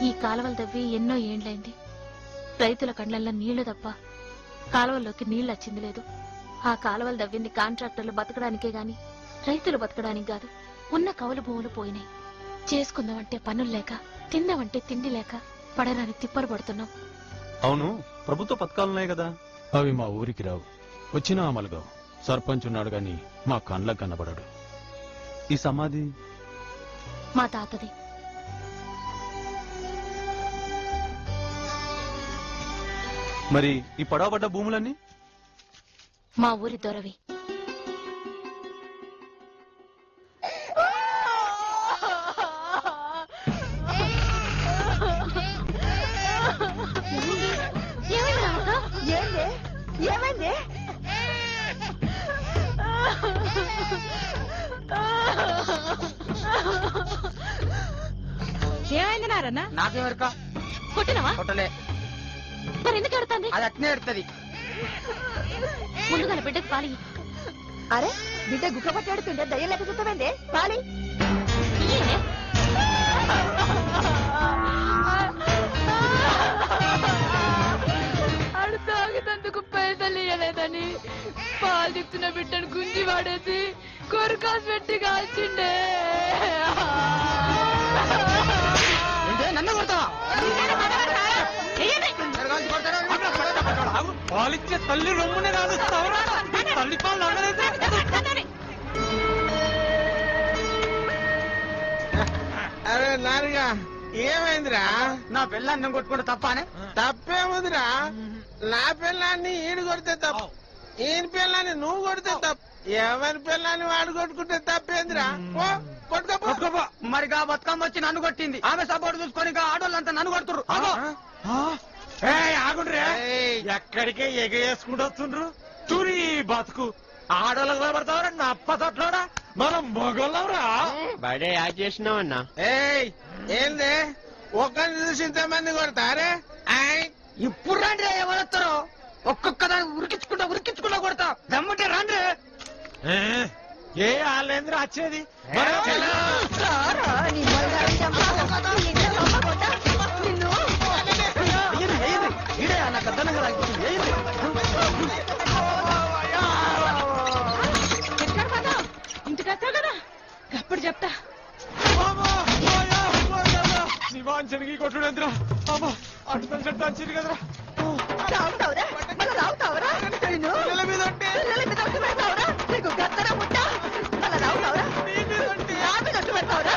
ఈ కాలువలు తవ్వి ఎన్నో ఏండ్లైంది. రైతుల కళ్ళల్లో నీళ్లు తప్ప కాలువల్లోకి నీళ్లు వచ్చింది లేదు. ఆ కాలువలు తవ్వింది కాంట్రాక్టర్లు బతకడానికే గాని రైతులు బతకడానికి కాదు. ఉన్న కౌలు భూములు పోయినాయి. చేసుకుందామంటే పనులు లేక, తిందామంటే తిండి లేక పడరాని తిప్పలు పడుతున్నాం. అవును, ప్రభుత్వ పథకాలున్నాయి కదా, అవి మా ఊరికి రావు, వచ్చినా అమలుగా. సర్పంచ్ ఉన్నాడు గాని మా కండ్లకు కనబడాడు. ఈ సమాధి మా తాతది. మరి ఈ పడవబడ్డ భూములన్నీ మా ఊరి దొరవి. ఏమైంది? ఏమైంది నారన్న? నాకేమరక కొట్టినవా? కొట్టలే. మరి ఎందుకు ఎడుతుంది? అది అట్నే ఎడుతుంది. ముందుగా బిడ్డకు పాలి. అరే బిడ్డ గుక్క పట్టేడుతుండే దయ్యం లేక చూస్తామండి పాలి. తాగినందుకు పైసలు ఇయ్యలేదని పాలు తిప్పుతున్న బిడ్డను గుంజి వాడేసి కొరకాసు పెట్టి కాల్చిండే. నన్ను కొడతావా? పాలిచ్చే తల్లి రొమ్మునే కాదు, తల్లి పాలు అన్నదైతే. అరే నారిగా ఏమైందిరా? నా పిల్లాన్ని నేను కొట్టుకుంటే తప్పానే? తప్పేముందిరా? నా పిల్లాన్ని ఈడు కొడితే తప్పు, ఈయన పిల్లాన్ని నువ్వు కొడితే తప్పు. ఎవరి పిల్లాన్ని వాడు కొట్టుకుంటే తప్పేందిరా? కొట్టుకోపో. మరిగా బతుకమ్మ వచ్చి నన్ను కొట్టింది. ఆమె సపోర్ట్ చూసుకొని ఆడోళ్ళంతా నన్ను కొడుతుర్రు. ఆగుండ్రే, ఎక్కడికే ఎగేసుకుంటూ వస్తుండ్రు. తురి బతుకు ఆడోళ్ళకు భయపడతావరా? నా అప్పతట్లోడా మనం మొగోళ్ళవరా? బడే యాడ్ చేసినావన్నా. ఏంది ఒక్కరిని చూసి ఇంతమంది కొడతారే? ఇప్పుడు రాండి ఎవరొస్తారో ఒక్కొక్క దాన్ని ఉరికించుకుంటా కొడతా. దమ్ముంటే రాండి. ఏ వాళ్ళేంద్ర వచ్చేది? ఇంటికొస్తావు కదా అప్పుడు చెప్తా. శివాంజనికి కొట్టుడేంద్ర అర్థం చెప్తా వచ్చింది కదరా. రావుతావురా మళ్ళీ రావుతావురా? పిల్లల మీద ఉంటే పిల్లల మీద ఒట్టు పెడతావురా? నీకు గత్తరా ముట్ట మళ్ళీ రావుతావురా? నీ మీద ఉంటే నా మీద ఒట్టు పెడతావురా?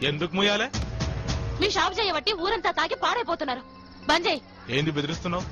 ఎందుకు ముయ్యాలే? మీ షాప్ చేయబట్టి ఊరంతా తాగి పాడైపోతున్నారు. బంద్ చేయి. ఏంది బెదిరిస్తున్నావు?